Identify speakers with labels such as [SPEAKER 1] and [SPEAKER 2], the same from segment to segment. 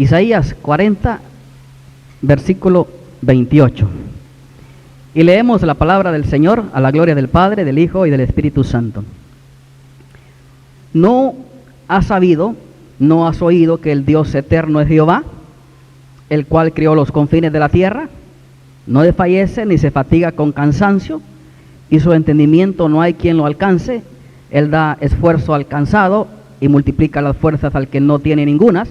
[SPEAKER 1] Isaías 40, versículo 28. Y leemos la palabra del Señor a la gloria del Padre, del Hijo y del Espíritu Santo. ¿No has sabido, no has oído que el Dios eterno es Jehová, el cual creó los confines de la tierra? No desfallece ni se fatiga con cansancio, y su entendimiento no hay quien lo alcance. Él da esfuerzo al cansado y multiplica las fuerzas al que no tiene ningunas.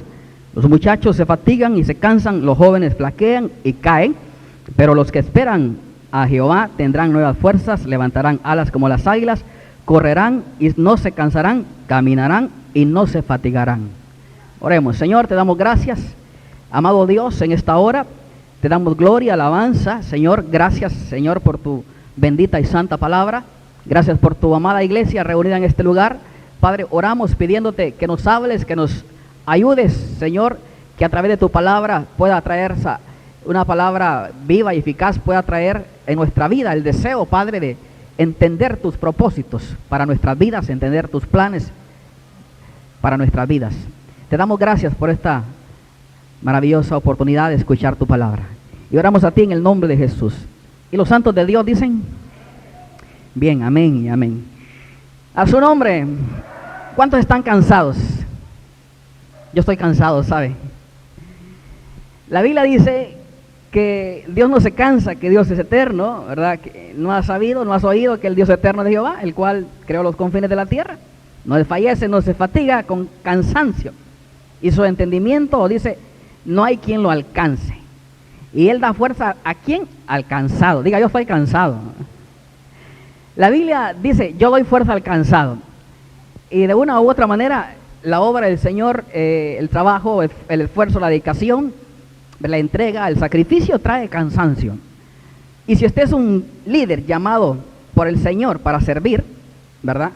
[SPEAKER 1] Los muchachos se fatigan y se cansan, los jóvenes flaquean y caen, pero los que esperan a Jehová tendrán nuevas fuerzas, levantarán alas como las águilas, correrán y no se cansarán, caminarán y no se fatigarán. Oremos. Señor, te damos gracias, amado Dios, en esta hora. Te damos gloria, alabanza, Señor. Gracias, Señor, por tu bendita y santa palabra. Gracias por tu amada iglesia reunida en este lugar. Padre, oramos pidiéndote que nos hables, que nos ayudes, Señor, que a través de tu palabra pueda traer una palabra viva y eficaz, pueda traer en nuestra vida el deseo, Padre, de entender tus propósitos para nuestras vidas, entender tus planes para nuestras vidas. Te damos gracias por esta maravillosa oportunidad de escuchar tu palabra. Y oramos a ti en el nombre de Jesús. Y los santos de Dios dicen, bien, amén y amén. A su nombre. ¿Cuántos están cansados? Yo estoy cansado, ¿sabe? La Biblia dice que Dios no se cansa, que Dios es eterno, ¿verdad? Que no has sabido, no has oído que el Dios eterno es Jehová, el cual creó los confines de la tierra. No desfallece, no se fatiga con cansancio. Y su entendimiento, dice, no hay quien lo alcance. Y Él da fuerza ¿a quién? Al cansado. Diga, yo estoy cansado. La Biblia dice, yo doy fuerza al cansado. Y de una u otra manera, la obra del Señor, el trabajo, el esfuerzo, la dedicación, la entrega, el sacrificio trae cansancio. Y si usted es un líder llamado por el Señor para servir, ¿verdad?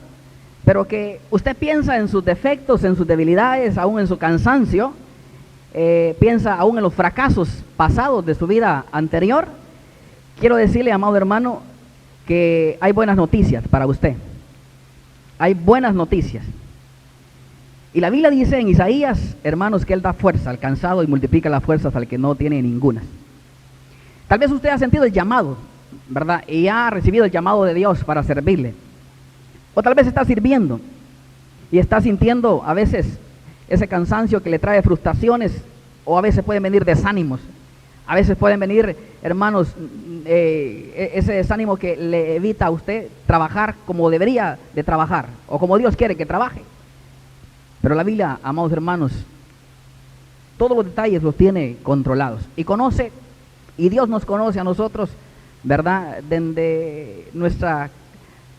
[SPEAKER 1] Pero que usted piensa en sus defectos, en sus debilidades, aún en su cansancio, piensa aún en los fracasos pasados de su vida anterior, quiero decirle, amado hermano, que hay buenas noticias para usted. Hay buenas noticias. Y la Biblia dice en Isaías, hermanos, que Él da fuerza al cansado y multiplica las fuerzas al que no tiene ninguna. Tal vez usted ha sentido el llamado, ¿verdad? Y ha recibido el llamado de Dios para servirle. O tal vez está sirviendo y está sintiendo a veces ese cansancio que le trae frustraciones, o a veces pueden venir desánimos. A veces pueden venir, hermanos, ese desánimo que le evita a usted trabajar como debería de trabajar, o como Dios quiere que trabaje. Pero la Biblia, amados hermanos, todos los detalles los tiene controlados. Y conoce, y Dios nos conoce a nosotros, ¿verdad? Desde nuestra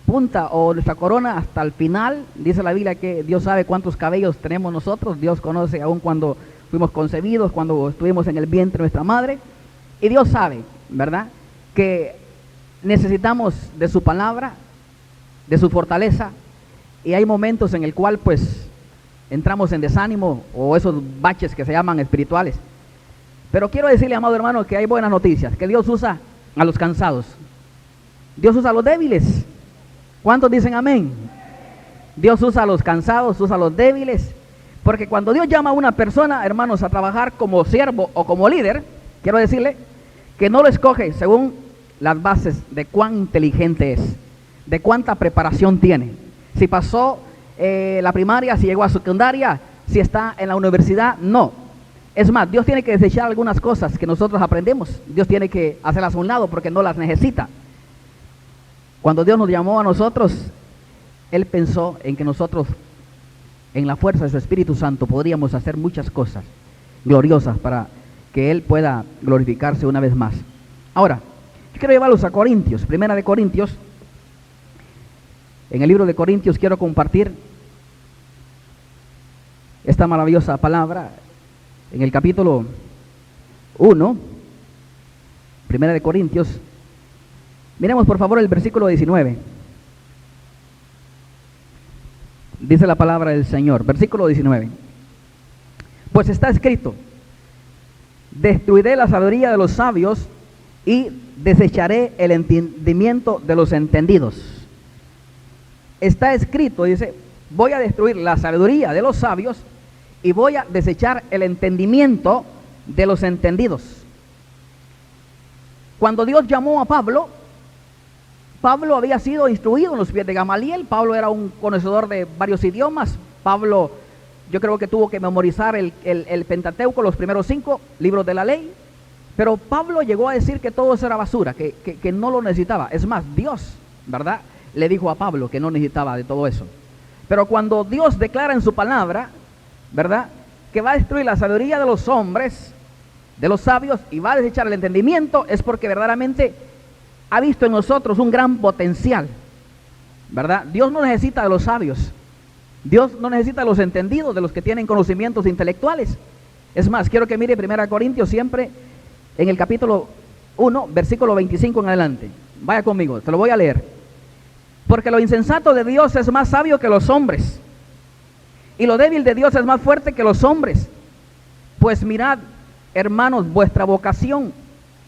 [SPEAKER 1] punta o nuestra corona hasta el final. Dice la Biblia que Dios sabe cuántos cabellos tenemos nosotros. Dios conoce aún cuando fuimos concebidos, cuando estuvimos en el vientre de nuestra madre. Y Dios sabe, ¿verdad?, que necesitamos de su palabra, de su fortaleza. Y hay momentos en el cual pues entramos en desánimo, o esos baches que se llaman espirituales. Pero quiero decirle, amado hermano, que hay buenas noticias, que Dios usa a los cansados. Dios usa a los débiles. ¿Cuántos dicen amén? Dios usa a los cansados, usa a los débiles. Porque cuando Dios llama a una persona, hermanos, a trabajar como siervo o como líder, quiero decirle que no lo escoge según las bases de cuán inteligente es, de cuánta preparación tiene. Si pasó la primaria, si llegó a secundaria, si está en la universidad, no. Es más, Dios tiene que desechar algunas cosas que nosotros aprendemos. Dios tiene que hacerlas a un lado porque no las necesita. Cuando Dios nos llamó a nosotros, Él pensó en que nosotros, en la fuerza de su Espíritu Santo, podríamos hacer muchas cosas gloriosas para que Él pueda glorificarse una vez más. Ahora, yo quiero llevarlos a Corintios, Primera de Corintios. En el libro de Corintios quiero compartir esta maravillosa palabra. En el capítulo 1, Primera de Corintios, miremos por favor el versículo 19. Dice la palabra del Señor, versículo 19. Pues está escrito: destruiré la sabiduría de los sabios y desecharé el entendimiento de los entendidos. Está escrito, dice, voy a destruir la sabiduría de los sabios y voy a desechar el entendimiento de los entendidos. Cuando Dios llamó a Pablo, Pablo había sido instruido en los pies de Gamaliel. Pablo era un conocedor de varios idiomas. Pablo, yo creo que tuvo que memorizar el Pentateuco, los primeros 5 libros de la ley. Pero Pablo llegó a decir que todo eso era basura, que no lo necesitaba. Es más, Dios, ¿verdad?, le dijo a Pablo que no necesitaba de todo eso. Pero cuando Dios declara en su palabra, ¿verdad?, que va a destruir la sabiduría de los hombres, de los sabios, y va a desechar el entendimiento, es porque verdaderamente ha visto en nosotros un gran potencial, ¿verdad? Dios no necesita de los sabios, Dios no necesita de los entendidos, de los que tienen conocimientos intelectuales. Es más, quiero que mire 1 Corintios siempre en el capítulo 1, versículo 25 en adelante. Vaya conmigo, te lo voy a leer. Porque lo insensato de Dios es más sabio que los hombres, y lo débil de Dios es más fuerte que los hombres. Pues mirad, hermanos, vuestra vocación,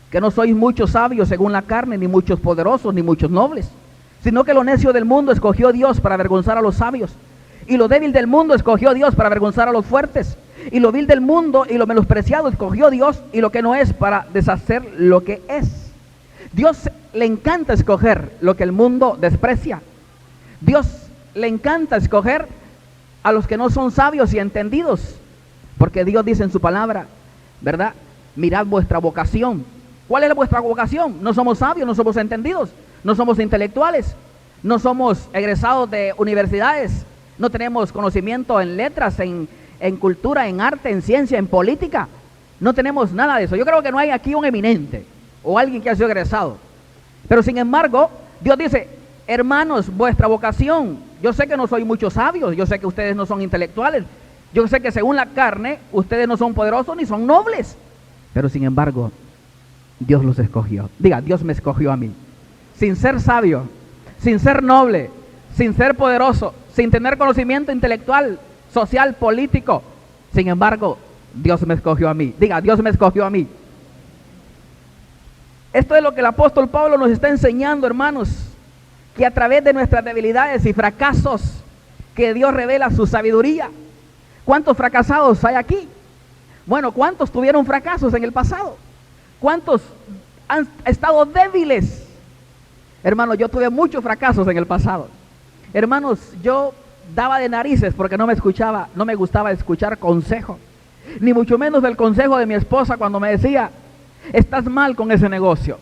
[SPEAKER 1] que no sois muchos sabios según la carne, ni muchos poderosos, ni muchos nobles, sino que lo necio del mundo escogió Dios para avergonzar a los sabios, y lo débil del mundo escogió Dios para avergonzar a los fuertes, y lo vil del mundo y lo menospreciado escogió Dios, y lo que no es, para deshacer lo que es. Dios le encanta escoger lo que el mundo desprecia. Dios le encanta escoger a los que no son sabios y entendidos, porque Dios dice en su palabra, ¿verdad? Mirad vuestra vocación. ¿Cuál es vuestra vocación? No somos sabios, no somos entendidos, no somos intelectuales, no somos egresados de universidades, no tenemos conocimiento en letras, en cultura, en arte, en ciencia, en política. No tenemos nada de eso. Yo creo que no hay aquí un eminente o alguien que ha sido egresado. Pero sin embargo, Dios dice, hermanos, vuestra vocación. Yo sé que no soy muchos sabios, yo sé que ustedes no son intelectuales, yo sé que según la carne, ustedes no son poderosos ni son nobles. Pero sin embargo, Dios los escogió. Diga, Dios me escogió a mí. Sin ser sabio, sin ser noble, sin ser poderoso, sin tener conocimiento intelectual, social, político. Sin embargo, Dios me escogió a mí. Diga, Dios me escogió a mí. Esto es lo que el apóstol Pablo nos está enseñando, hermanos, que a través de nuestras debilidades y fracasos, que Dios revela su sabiduría. ¿Cuántos fracasados hay aquí? Bueno, ¿cuántos tuvieron fracasos en el pasado? ¿Cuántos han estado débiles? Hermanos, yo tuve muchos fracasos en el pasado. Hermanos, yo daba de narices porque no me gustaba escuchar consejo, ni mucho menos el consejo de mi esposa cuando me decía, estás mal con ese negocio,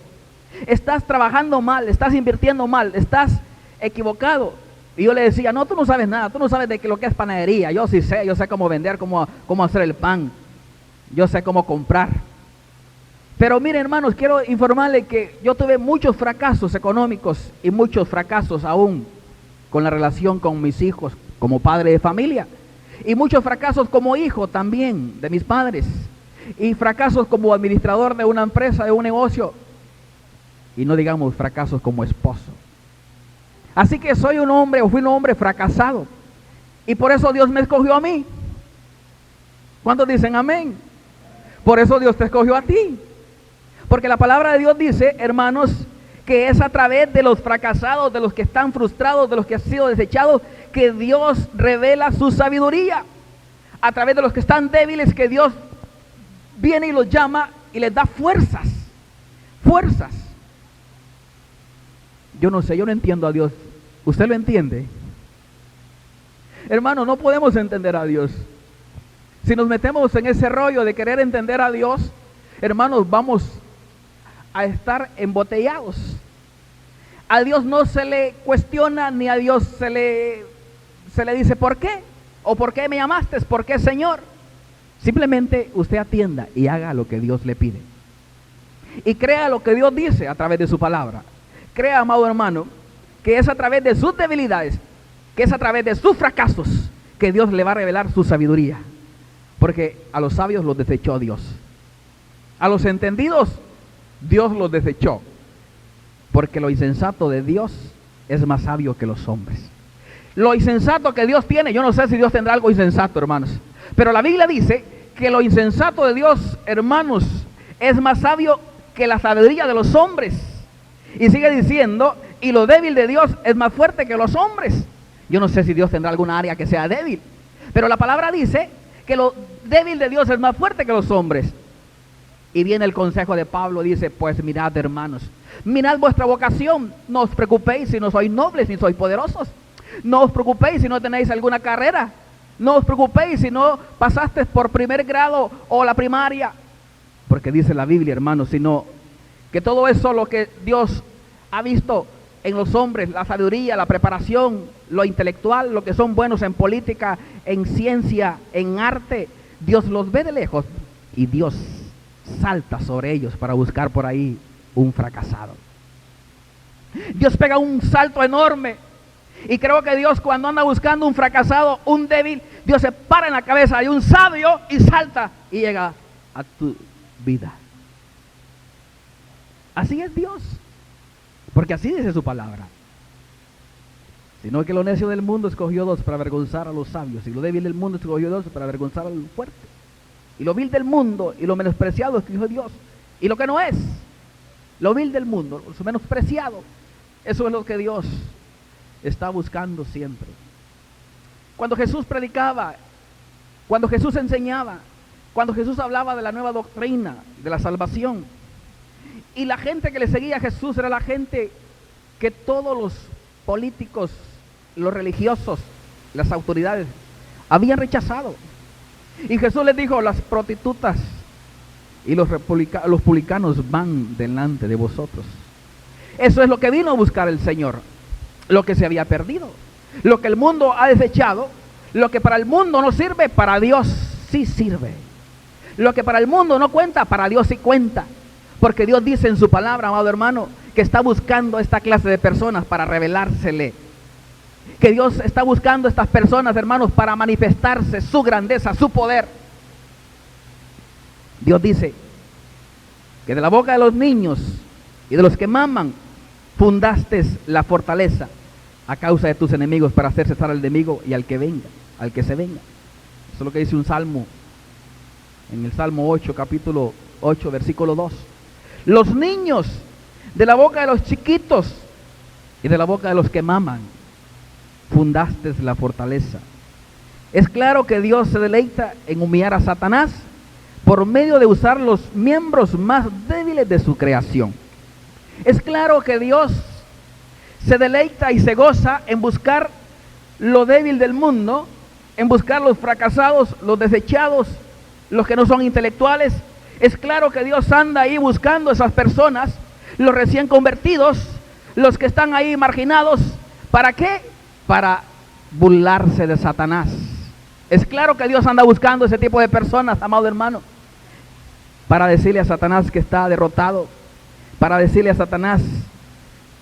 [SPEAKER 1] estás trabajando mal, estás invirtiendo mal, estás equivocado. Y yo le decía, no, tú no sabes nada, tú no sabes de lo que es panadería. Yo sí sé, yo sé cómo vender, cómo hacer el pan, yo sé cómo comprar. Pero miren, hermanos, quiero informarle que yo tuve muchos fracasos económicos y muchos fracasos aún con la relación con mis hijos como padre de familia, y muchos fracasos como hijo también de mis padres, y fracasos como administrador de una empresa, de un negocio, y no digamos fracasos como esposo. Así que soy un hombre, o fui un hombre fracasado, y por eso Dios me escogió a mí. ¿Cuántos dicen amén? Por eso Dios te escogió a ti, porque la palabra de Dios dice, hermanos, que es a través de los fracasados, de los que están frustrados, de los que han sido desechados, que Dios revela su sabiduría. A través de los que están débiles, que Dios viene y los llama y les da fuerzas. Fuerzas. Yo no sé, yo no entiendo a Dios. ¿Usted lo entiende? Hermano, no podemos entender a Dios. Si nos metemos en ese rollo de querer entender a Dios, hermanos, vamos a estar embotellados. A Dios no se le cuestiona, ni a Dios se le dice ¿por qué? O ¿por qué me llamaste? ¿Por qué, Señor? Simplemente usted atienda y haga lo que Dios le pide. Y crea lo que Dios dice a través de su palabra. Crea, amado hermano, que es a través de sus debilidades, que es a través de sus fracasos, que Dios le va a revelar su sabiduría. Porque a los sabios los desechó Dios. A los entendidos, Dios los desechó, porque lo insensato de Dios es más sabio que los hombres. Lo insensato que Dios tiene, yo no sé si Dios tendrá algo insensato, hermanos, pero la Biblia dice que lo insensato de Dios, hermanos, es más sabio que la sabiduría de los hombres. Y sigue diciendo, y lo débil de Dios es más fuerte que los hombres. Yo no sé si Dios tendrá alguna área que sea débil, pero la palabra dice que lo débil de Dios es más fuerte que los hombres. Y viene el consejo de Pablo, dice, pues mirad, hermanos, mirad vuestra vocación, no os preocupéis si no sois nobles ni sois poderosos, no os preocupéis si no tenéis alguna carrera, no os preocupéis si no pasaste por primer grado o la primaria, porque dice la Biblia, hermanos, sino que todo eso lo que Dios ha visto en los hombres, la sabiduría, la preparación, lo intelectual, lo que son buenos en política, en ciencia, en arte, Dios los ve de lejos y Dios salta sobre ellos para buscar por ahí un fracasado. Dios pega un salto enorme y creo que Dios, cuando anda buscando un fracasado, un débil, Dios se para en la cabeza de un sabio y salta y llega a tu vida. Así es Dios, porque así dice su palabra. Sino que lo necio del mundo escogió dos para avergonzar a los sabios, y lo débil del mundo escogió dos para avergonzar al fuerte. Y lo vil del mundo y lo menospreciado escogió Dios. Y lo que no es, lo vil del mundo, lo menospreciado, eso es lo que Dios está buscando siempre. Cuando Jesús predicaba, cuando Jesús enseñaba, cuando Jesús hablaba de la nueva doctrina, de la salvación, y la gente que le seguía a Jesús era la gente que todos los políticos, los religiosos, las autoridades habían rechazado. Y Jesús les dijo, las prostitutas y los publicanos van delante de vosotros. Eso es lo que vino a buscar el Señor, lo que se había perdido, lo que el mundo ha desechado, lo que para el mundo no sirve, para Dios sí sirve. Lo que para el mundo no cuenta, para Dios sí cuenta. Porque Dios dice en su palabra, amado hermano, que está buscando esta clase de personas para revelársele. Que Dios está buscando a estas personas, hermanos, para manifestarse su grandeza, su poder. Dios dice que de la boca de los niños y de los que maman fundaste la fortaleza a causa de tus enemigos, para hacer cesar al enemigo y al que venga, al que se venga. Eso es lo que dice un salmo, en el Salmo 8, capítulo 8, versículo 2. Los niños de la boca de los chiquitos y de la boca de los que maman fundaste la fortaleza. Es claro que Dios se deleita en humillar a Satanás por medio de usar los miembros más débiles de su creación. Es claro que Dios se deleita y se goza en buscar lo débil del mundo, en buscar los fracasados, los desechados, los que no son intelectuales. Es claro que Dios anda ahí buscando a esas personas, los recién convertidos, los que están ahí marginados. ¿Para qué? Para burlarse de Satanás. Es claro que Dios anda buscando ese tipo de personas, amado hermano, para decirle a Satanás que está derrotado, para decirle a Satanás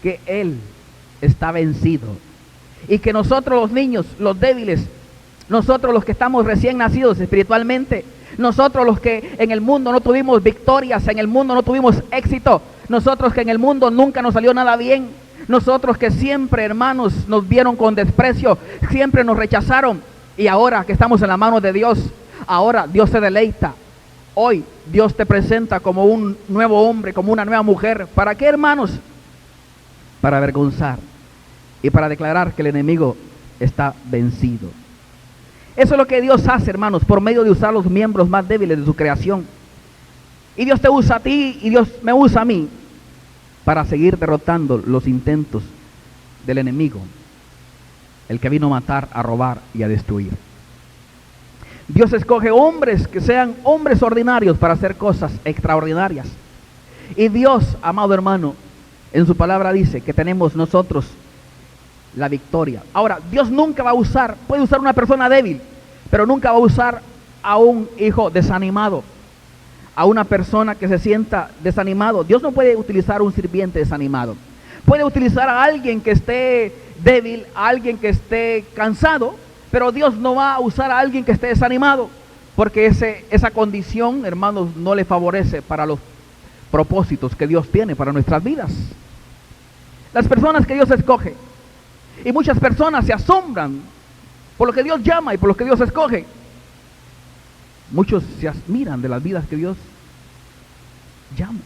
[SPEAKER 1] que él está vencido, y que nosotros los niños, los débiles, nosotros los que estamos recién nacidos espiritualmente, nosotros los que en el mundo no tuvimos victorias, en el mundo no tuvimos éxito, nosotros que en el mundo nunca nos salió nada bien, nosotros que siempre, hermanos, nos vieron con desprecio, siempre nos rechazaron, y ahora que estamos en la mano de Dios, ahora Dios se deleita. Hoy Dios te presenta como un nuevo hombre, como una nueva mujer. ¿Para qué, hermanos? Para avergonzar y para declarar que el enemigo está vencido. Eso es lo que Dios hace, hermanos, por medio de usar los miembros más débiles de su creación. Y Dios te usa a ti y Dios me usa a mí para seguir derrotando los intentos del enemigo, el que vino a matar, a robar y a destruir. Dios escoge hombres que sean hombres ordinarios para hacer cosas extraordinarias. Y Dios, amado hermano, en su palabra dice que tenemos nosotros la victoria. Ahora, Dios nunca va a usar, puede usar una persona débil, pero nunca va a usar a un hijo desanimado, a una persona que se sienta desanimado. Dios no puede utilizar un sirviente desanimado. Puede utilizar a alguien que esté débil, a alguien que esté cansado, pero Dios no va a usar a alguien que esté desanimado, porque esa condición, hermanos, no le favorece para los propósitos que Dios tiene para nuestras vidas. Las personas que Dios escoge, y muchas personas se asombran por lo que Dios llama y por lo que Dios escoge. Muchos se admiran de las vidas que Dios llama.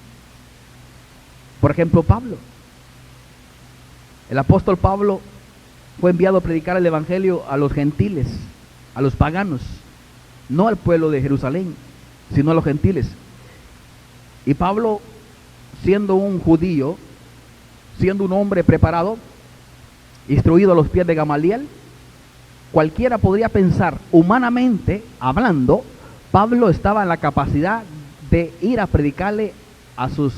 [SPEAKER 1] Por ejemplo, Pablo. El apóstol Pablo fue enviado a predicar el evangelio a los gentiles, a los paganos. no al pueblo de Jerusalén, sino a los gentiles. Y Pablo, siendo un judío, siendo un hombre preparado, instruido a los pies de Gamaliel, cualquiera podría pensar, humanamente hablando, Pablo estaba en la capacidad de ir a predicarle a sus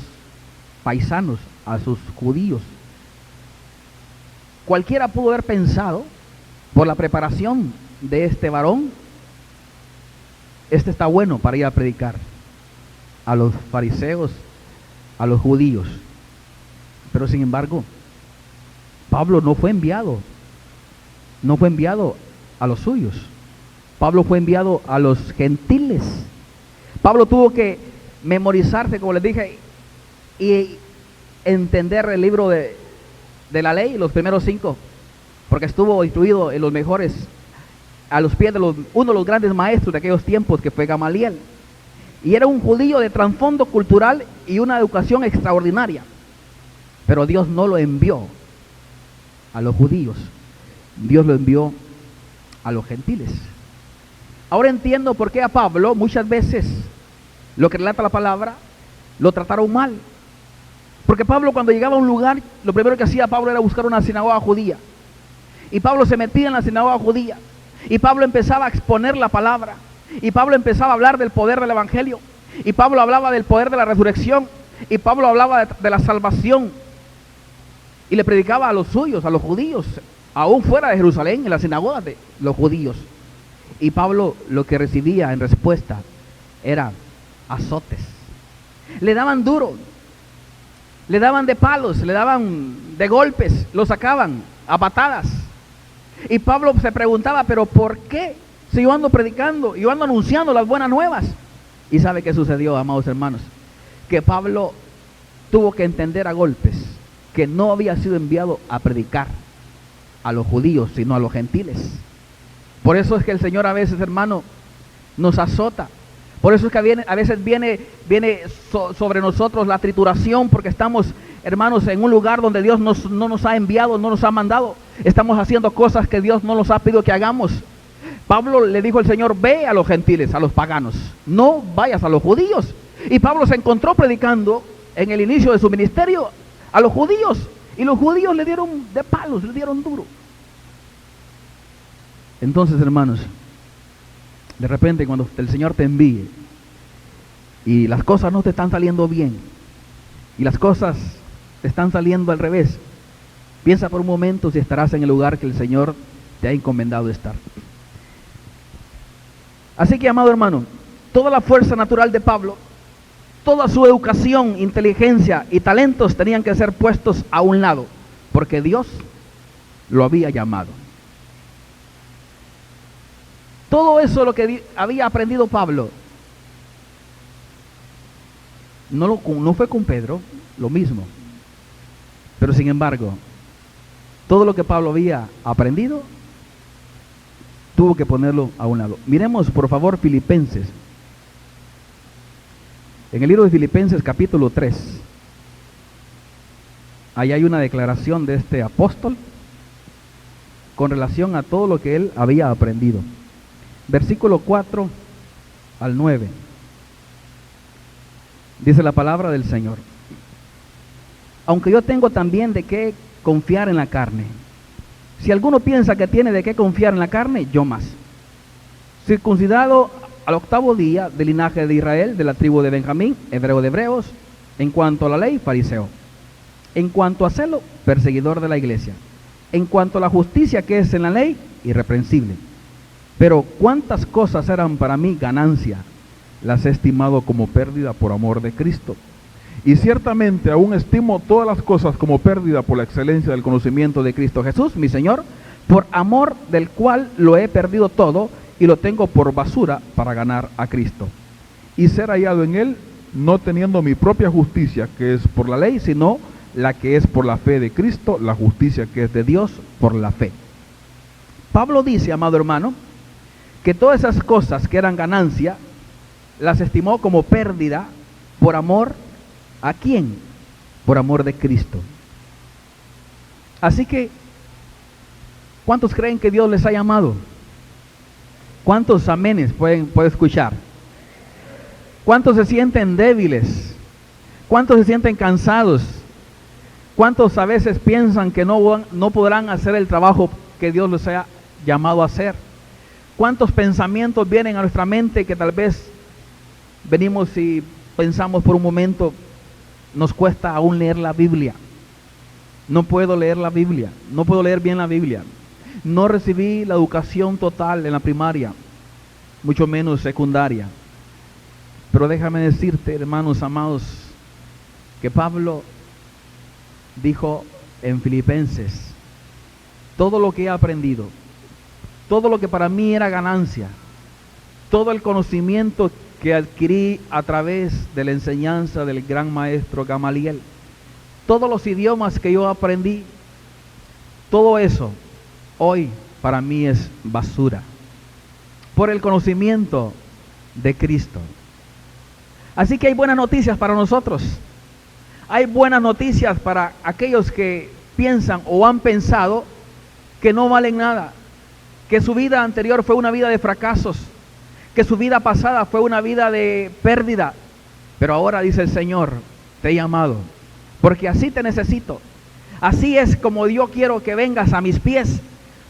[SPEAKER 1] paisanos, a sus judíos. Cualquiera pudo haber pensado, por la preparación de este varón, este está bueno para ir a predicar a los fariseos, a los judíos. Pero sin embargo, Pablo no fue enviado a los suyos. Pablo fue enviado a los gentiles. Pablo tuvo que memorizarse, como les dije, y entender el libro de la ley, los primeros 5, porque estuvo instruido en los mejores, a los pies de uno de los grandes maestros de aquellos tiempos, que fue Gamaliel. Y era un judío de trasfondo cultural y una educación extraordinaria. Pero Dios no lo envió a los judíos, Dios lo envió a los gentiles. Ahora entiendo por qué a Pablo muchas veces, lo que relata la palabra, lo trataron mal. Porque Pablo, cuando llegaba a un lugar, lo primero que hacía Pablo era buscar una sinagoga judía. Y Pablo se metía en la sinagoga judía. Y Pablo empezaba a exponer la palabra. Y Pablo empezaba a hablar del poder del evangelio. Y Pablo hablaba del poder de la resurrección. Y Pablo hablaba de la salvación. Y le predicaba a los suyos, a los judíos, aún fuera de Jerusalén, en las sinagogas de los judíos. Y Pablo lo que recibía en respuesta era azotes. Le daban duro, le daban de palos, le daban de golpes, lo sacaban a patadas. Y Pablo se preguntaba, pero ¿por qué? Si yo ando predicando, yo ando anunciando las buenas nuevas. ¿Y sabe qué sucedió, amados hermanos? Que Pablo tuvo que entender a golpes que no había sido enviado a predicar a los judíos, sino a los gentiles. Por eso es que el Señor a veces, hermano, nos azota. Por eso es que a veces viene sobre nosotros la trituración, porque estamos, hermanos, en un lugar donde Dios no nos ha enviado, no nos ha mandado. Estamos haciendo cosas que Dios no nos ha pedido que hagamos. Pablo le dijo al Señor, ve a los gentiles, a los paganos, no vayas a los judíos. Y Pablo se encontró predicando en el inicio de su ministerio a los judíos, y los judíos le dieron de palos, le dieron duro. Entonces, hermanos, de repente cuando el Señor te envíe y las cosas no te están saliendo bien y las cosas te están saliendo al revés, piensa por un momento si estarás en el lugar que el Señor te ha encomendado estar. Así que, amado hermano, toda la fuerza natural de Pablo, toda su educación, inteligencia y talentos tenían que ser puestos a un lado, porque Dios lo había llamado. Todo eso lo que había aprendido Pablo, no fue con Pedro, lo mismo. Pero sin embargo, todo lo que Pablo había aprendido, tuvo que ponerlo a un lado. Miremos por favor Filipenses. En el libro de Filipenses capítulo 3, ahí hay una declaración de este apóstol con relación a todo lo que él había aprendido. Versículo 4 al 9. Dice la palabra del Señor: aunque yo tengo también de qué confiar en la carne. Si alguno piensa que tiene de qué confiar en la carne, yo más. Circuncidado al 8º día, del linaje de Israel, de la tribu de Benjamín, hebreo de hebreos, en cuanto a la ley, fariseo. En cuanto a celo, perseguidor de la iglesia. En cuanto a la justicia que es en la ley, irreprensible. Pero cuántas cosas eran para mí ganancia, las he estimado como pérdida por amor de Cristo. Y ciertamente aún estimo todas las cosas como pérdida por la excelencia del conocimiento de Cristo Jesús, mi Señor, por amor del cual lo he perdido todo y lo tengo por basura para ganar a Cristo. Y ser hallado en Él, no teniendo mi propia justicia, que es por la ley, sino la que es por la fe de Cristo, la justicia que es de Dios por la fe. Pablo dice, amado hermano, que todas esas cosas que eran ganancia, las estimó como pérdida por amor ¿a quién? Por amor de Cristo. Así que, ¿cuántos creen que Dios les ha llamado? ¿Cuántos amenes puedo escuchar? ¿Cuántos se sienten débiles? ¿Cuántos se sienten cansados? ¿Cuántos a veces piensan que no podrán hacer el trabajo que Dios les ha llamado a hacer? ¿Cuántos pensamientos vienen a nuestra mente que tal vez venimos y pensamos por un momento, nos cuesta aún leer la Biblia? No puedo leer la Biblia, no puedo leer bien la Biblia. No recibí la educación total en la primaria, mucho menos secundaria. Pero déjame decirte, hermanos amados, que Pablo dijo en Filipenses: todo lo que he aprendido, todo lo que para mí era ganancia, todo el conocimiento que adquirí a través de la enseñanza del gran maestro Gamaliel, todos los idiomas que yo aprendí, todo eso hoy para mí es basura por el conocimiento de Cristo. Así que hay buenas noticias para nosotros. Hay buenas noticias para aquellos que piensan o han pensado que no valen nada, que su vida anterior fue una vida de fracasos, que su vida pasada fue una vida de pérdida. Pero ahora dice el Señor: te he llamado, porque así te necesito. Así es como yo quiero que vengas a mis pies,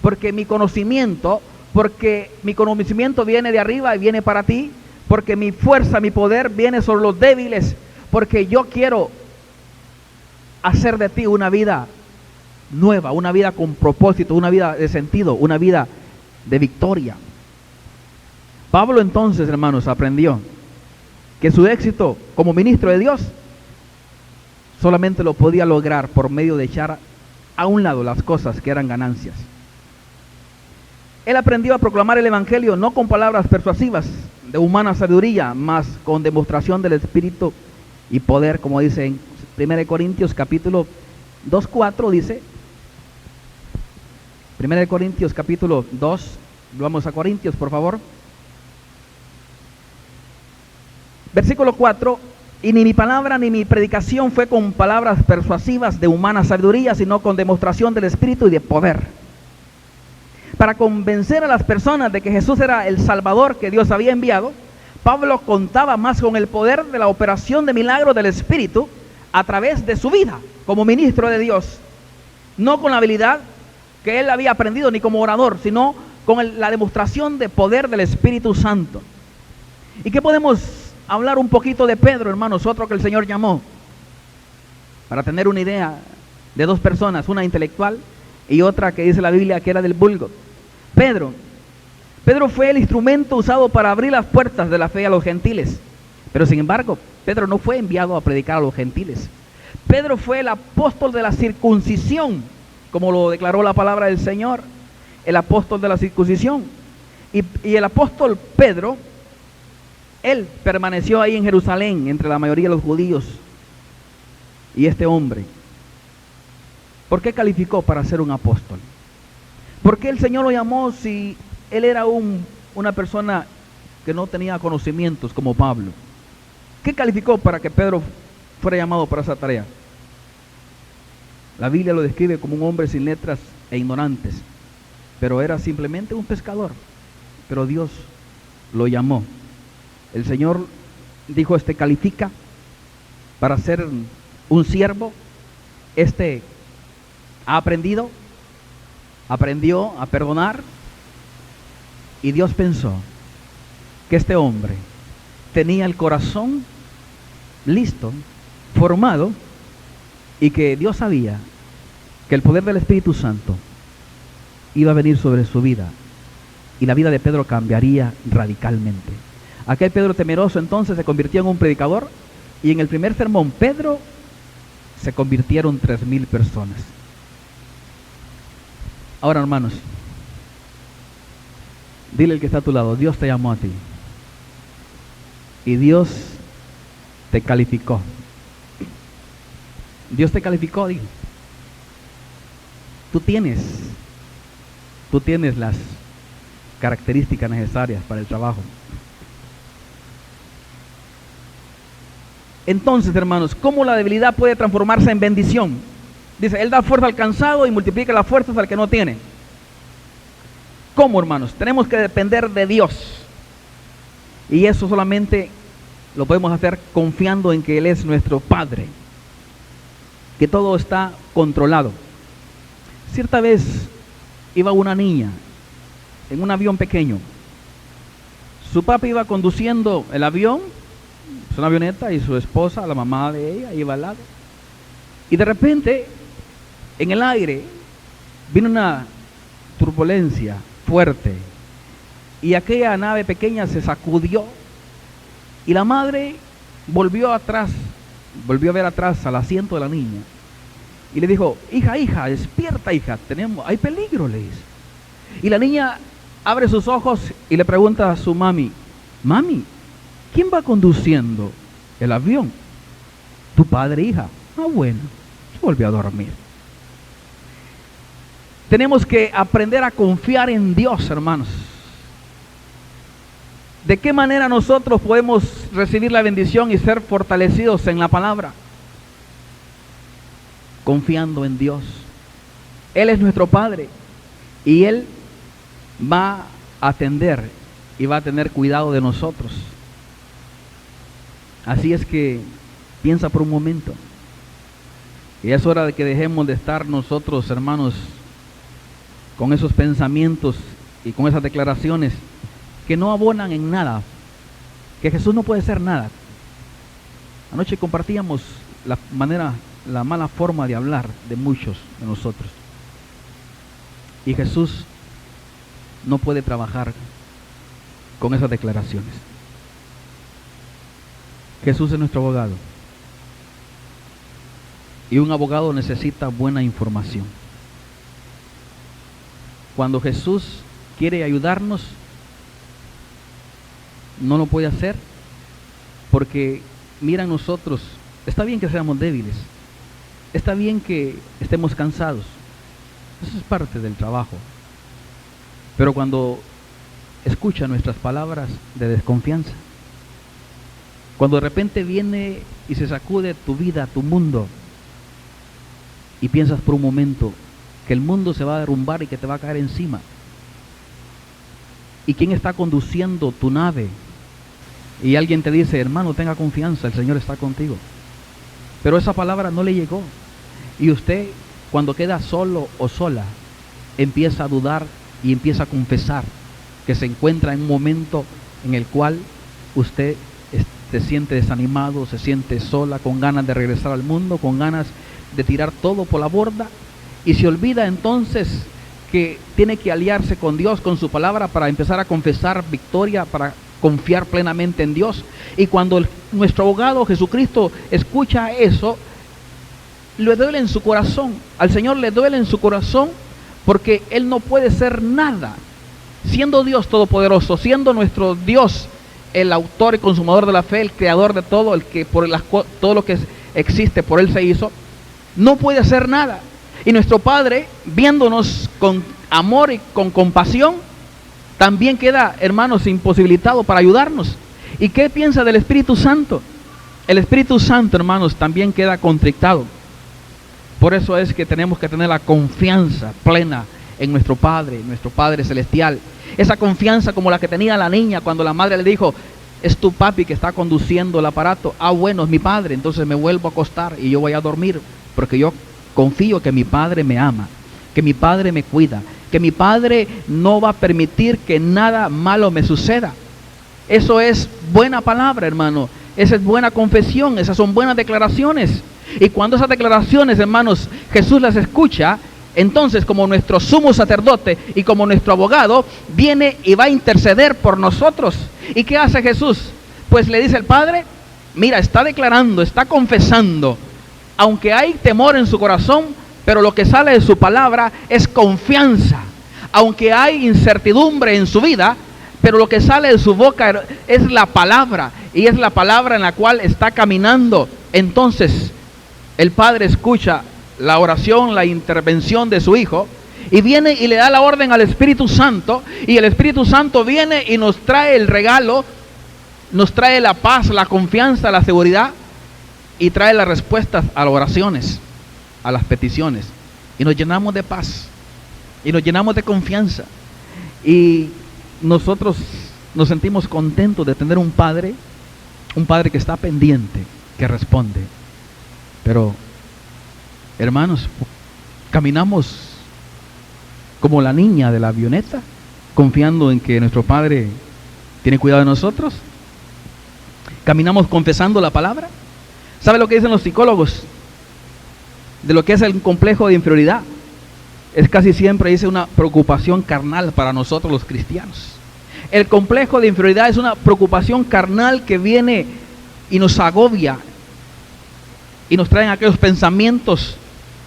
[SPEAKER 1] porque mi conocimiento viene de arriba y viene para ti, porque mi fuerza, mi poder viene sobre los débiles, porque yo quiero hacer de ti una vida nueva, una vida con propósito, una vida de sentido, una vida de victoria. Pablo entonces, hermanos, aprendió que su éxito como ministro de Dios solamente lo podía lograr por medio de echar a un lado las cosas que eran ganancias. Él aprendió a proclamar el evangelio no con palabras persuasivas de humana sabiduría, mas con demostración del Espíritu y poder, como dice en 1 Corintios capítulo 2:4, dice, 1 Corintios capítulo 2, vamos a Corintios por favor, versículo 4: y ni mi palabra ni mi predicación fue con palabras persuasivas de humana sabiduría, sino con demostración del Espíritu y de poder, para convencer a las personas de que Jesús era el Salvador que Dios había enviado. Pablo contaba más con el poder de la operación de milagros del Espíritu a través de su vida como ministro de Dios, no con la habilidad que él había aprendido ni como orador, sino con la demostración de poder del Espíritu Santo. ¿Y qué podemos hablar un poquito de Pedro, hermanos? Otro que el Señor llamó, para tener una idea, de dos personas, una intelectual y otra que dice la Biblia que era del vulgo. Pedro fue el instrumento usado para abrir las puertas de la fe a los gentiles, pero sin embargo Pedro no fue enviado a predicar a los gentiles. Pedro fue el apóstol de la circuncisión, como lo declaró la palabra del Señor, el apóstol de la circuncisión. Y el apóstol Pedro, él permaneció ahí en Jerusalén entre la mayoría de los judíos. Y este hombre, ¿por qué calificó para ser un apóstol? ¿Por qué el Señor lo llamó si él era una persona que no tenía conocimientos como Pablo? ¿Qué calificó para que Pedro fuera llamado para esa tarea? La Biblia lo describe como un hombre sin letras e ignorantes, pero era simplemente un pescador. Pero Dios lo llamó. El Señor dijo: este califica para ser un siervo, este aprendió a perdonar, y Dios pensó que este hombre tenía el corazón listo, formado, y que Dios sabía que el poder del Espíritu Santo iba a venir sobre su vida, y la vida de Pedro cambiaría radicalmente. Aquel Pedro temeroso entonces se convirtió en un predicador, y en el primer sermón Pedro se convirtieron 3,000 personas. Ahora, hermanos, dile al que está a tu lado: Dios te llamó a ti y Dios te calificó. Dios te calificó, digo. Tú tienes las características necesarias para el trabajo. Entonces, hermanos, ¿cómo la debilidad puede transformarse en bendición? Dice: Él da fuerza al cansado y multiplica las fuerzas al que no tiene. ¿Cómo, hermanos? Tenemos que depender de Dios. Y eso solamente lo podemos hacer confiando en que Él es nuestro Padre, que todo está controlado. Cierta vez iba una niña en un avión pequeño. Su papi iba conduciendo el avión, es una avioneta, y su esposa, la mamá de ella, iba al lado. Y de repente, en el aire, vino una turbulencia fuerte. Y aquella nave pequeña se sacudió. Y la madre volvió a ver atrás al asiento de la niña. Y le dijo, hija, despierta, hija, hay peligro, le dice. Y la niña abre sus ojos y le pregunta a su mami, ¿quién va conduciendo el avión? Tu padre, hija. Ah, bueno, se volvió a dormir. Tenemos que aprender a confiar en Dios, hermanos. ¿De qué manera nosotros podemos recibir la bendición y ser fortalecidos en la palabra? Confiando en Dios. Él es nuestro Padre y Él va a atender y va a tener cuidado de nosotros. Así es que piensa por un momento. Y es hora de que dejemos de estar nosotros, hermanos, con esos pensamientos y con esas declaraciones que no abonan en nada, que Jesús no puede ser nada. Anoche compartíamos la mala forma de hablar de muchos de nosotros. Y Jesús no puede trabajar con esas declaraciones. Jesús es nuestro abogado. Y un abogado necesita buena información. Cuando Jesús quiere ayudarnos, no lo puede hacer porque mira, nosotros, está bien que seamos débiles, está bien que estemos cansados, eso es parte del trabajo, pero cuando escucha nuestras palabras de desconfianza, cuando de repente viene y se sacude tu vida, tu mundo, y piensas por un momento que el mundo se va a derrumbar y que te va a caer encima, y quién está conduciendo tu nave, y alguien te dice, hermano, tenga confianza, el Señor está contigo, pero esa palabra no le llegó, y usted cuando queda solo o sola empieza a dudar y empieza a confesar que se encuentra en un momento en el cual usted se siente desanimado, se siente sola, con ganas de regresar al mundo, con ganas de tirar todo por la borda, y se olvida entonces que tiene que aliarse con Dios, con su palabra, para empezar a confesar victoria, para confiar plenamente en Dios. Y cuando nuestro abogado Jesucristo escucha eso, le duele en su corazón. Al Señor le duele en su corazón porque Él no puede ser nada, siendo Dios todopoderoso, siendo nuestro Dios el autor y consumador de la fe, el creador de todo, el que todo lo que existe por Él se hizo. No puede hacer nada. Y nuestro Padre, viéndonos con amor y con compasión, también queda, hermanos, imposibilitado para ayudarnos. ¿Y qué piensa del Espíritu Santo? El Espíritu Santo, hermanos, también queda contrictado. Por eso es que tenemos que tener la confianza plena en nuestro Padre Celestial. Esa confianza como la que tenía la niña cuando la madre le dijo, es tu papi que está conduciendo el aparato. Ah, bueno, es mi padre, entonces me vuelvo a acostar y yo voy a dormir, porque yo confío que mi Padre me ama, que mi Padre me cuida, que mi Padre no va a permitir que nada malo me suceda. Eso es buena palabra, hermano. Esa es buena confesión, esas son buenas declaraciones. Y cuando esas declaraciones, hermanos, Jesús las escucha, entonces como nuestro sumo sacerdote y como nuestro abogado, viene y va a interceder por nosotros. ¿Y qué hace Jesús? Pues le dice el Padre, mira, está declarando, está confesando, aunque hay temor en su corazón, pero lo que sale de su palabra es confianza. Aunque hay incertidumbre en su vida, pero lo que sale de su boca es la palabra, y es la palabra en la cual está caminando. Entonces el Padre escucha la oración, la intervención de su Hijo, y viene y le da la orden al Espíritu Santo, y el Espíritu Santo viene y nos trae el regalo, nos trae la paz, la confianza, la seguridad, y trae las respuestas a las oraciones, a las peticiones, y nos llenamos de paz, y nos llenamos de confianza,
[SPEAKER 2] Y nosotros nos sentimos contentos de tener un padre que está pendiente, que responde. Pero, hermanos, caminamos como la niña de la avioneta, confiando en que nuestro Padre tiene cuidado de nosotros. Caminamos confesando la palabra. ¿Sabe lo que dicen los psicólogos de lo que es el complejo de inferioridad? Es casi siempre, dice, una preocupación carnal para nosotros los cristianos. El complejo de inferioridad es una preocupación carnal que viene y nos agobia y nos traen aquellos pensamientos,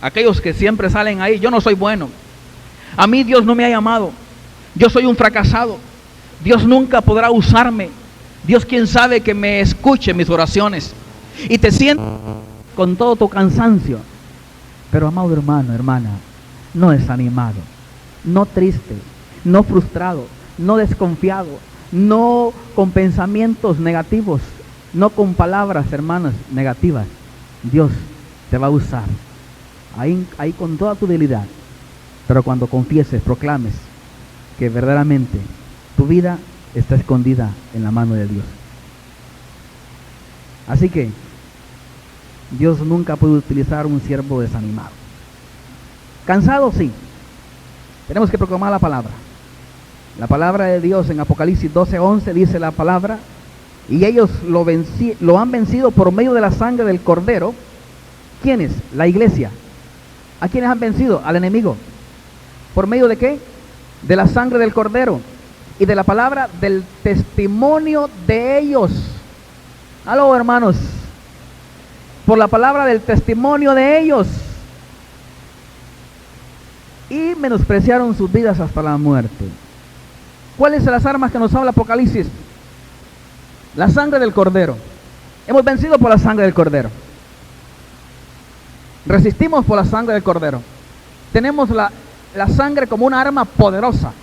[SPEAKER 2] aquellos que siempre salen ahí: yo no soy bueno, a mí Dios no me ha llamado, yo soy un fracasado, Dios nunca podrá usarme, Dios quién sabe que me escuche mis oraciones. Y te sientes con todo tu cansancio, pero amado hermano, hermana, no desanimado, no triste, no frustrado, no desconfiado, no con pensamientos negativos, no con palabras, hermanas, negativas. Dios te va a usar ahí con toda tu debilidad, pero cuando confieses, proclames que verdaderamente tu vida está escondida en la mano de Dios. Así que Dios nunca puede utilizar un siervo desanimado. Cansado, sí. Tenemos que proclamar la palabra. La palabra de Dios en Apocalipsis 12:11 dice la palabra: y ellos lo han vencido por medio de la sangre del Cordero. ¿Quiénes? La iglesia. ¿A quiénes han vencido? Al enemigo. ¿Por medio de qué? De la sangre del Cordero y de la palabra del testimonio de ellos. Aló, hermanos. Por la palabra del testimonio de ellos. Y menospreciaron sus vidas hasta la muerte. ¿Cuáles son las armas que nos habla Apocalipsis? La sangre del Cordero. Hemos vencido por la sangre del Cordero. Resistimos por la sangre del Cordero. Tenemos la sangre como una arma poderosa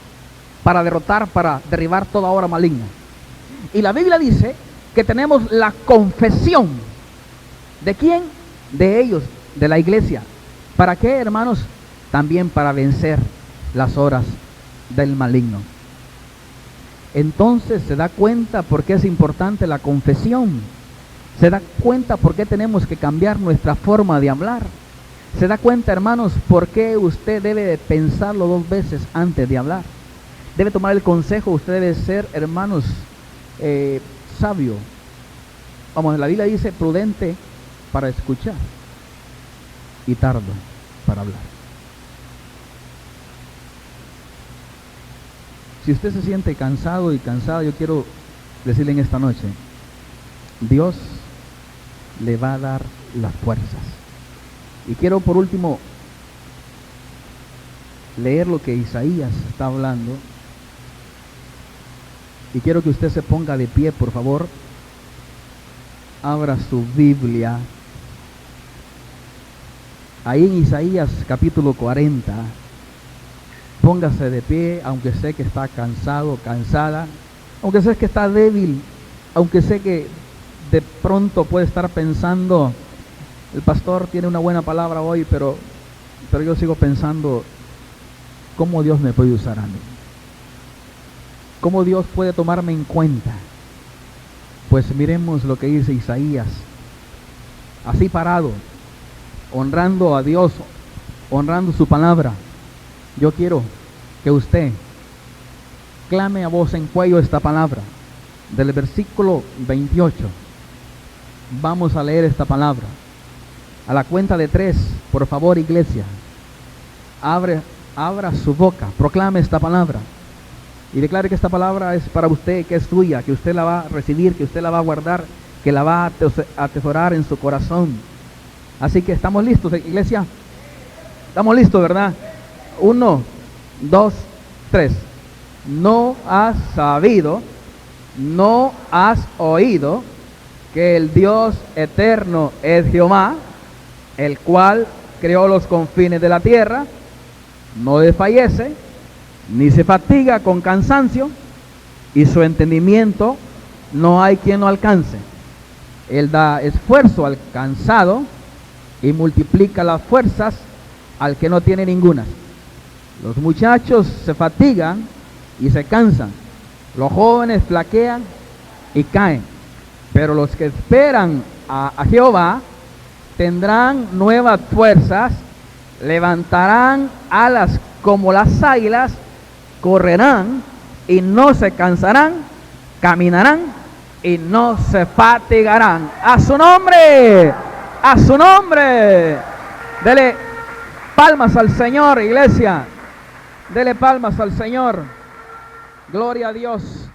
[SPEAKER 2] para derrotar, para derribar toda obra maligna. Y la Biblia dice que tenemos la confesión. ¿De quién? De ellos, de la iglesia. ¿Para qué, hermanos? También para vencer las obras del maligno. Entonces se da cuenta por qué es importante la confesión. Se da cuenta por qué tenemos que cambiar nuestra forma de hablar. Se da cuenta, hermanos, por qué usted debe de pensarlo 2 veces antes de hablar. Debe tomar el consejo. Usted debe ser, hermanos, sabio. Vamos, la Biblia dice prudente para escuchar y tardo para hablar. Si usted se siente cansado y cansada, yo quiero decirle en esta noche: Dios le va a dar las fuerzas. Y quiero por último leer lo que Isaías está hablando. Y quiero que usted se ponga de pie, por favor. Abra su Biblia. Ahí en Isaías capítulo 40. Póngase de pie, aunque sé que está cansado, cansada, aunque sé que está débil, aunque sé que de pronto puede estar pensando: el pastor tiene una buena palabra hoy, pero yo sigo pensando cómo Dios me puede usar a mí, cómo Dios puede tomarme en cuenta. Pues miremos lo que dice Isaías, así parado, honrando a Dios, honrando su palabra. Yo quiero que usted clame a voz en cuello esta palabra. Del versículo 28 vamos a leer esta palabra. A la cuenta de 3, por favor, iglesia, abra su boca, proclame esta palabra y declare que esta palabra es para usted, que es suya, que usted la va a recibir, que usted la va a guardar, que la va a atesorar en su corazón. Así que estamos listos, iglesia. Estamos listos, ¿verdad? 1, 2, 3. No has sabido, no has oído que el Dios eterno es Jehová, el cual creó los confines de la tierra, no desfallece, ni se fatiga con cansancio, y su entendimiento no hay quien lo alcance. Él da esfuerzo al cansado y multiplica las fuerzas al que no tiene ninguna. Los muchachos se fatigan y se cansan. Los jóvenes flaquean y caen. Pero los que esperan a Jehová tendrán nuevas fuerzas, levantarán alas como las águilas, correrán y no se cansarán, caminarán y no se fatigarán. ¡A su nombre! ¡A su nombre! Dele palmas al Señor, iglesia. Dele palmas al Señor. Gloria a Dios.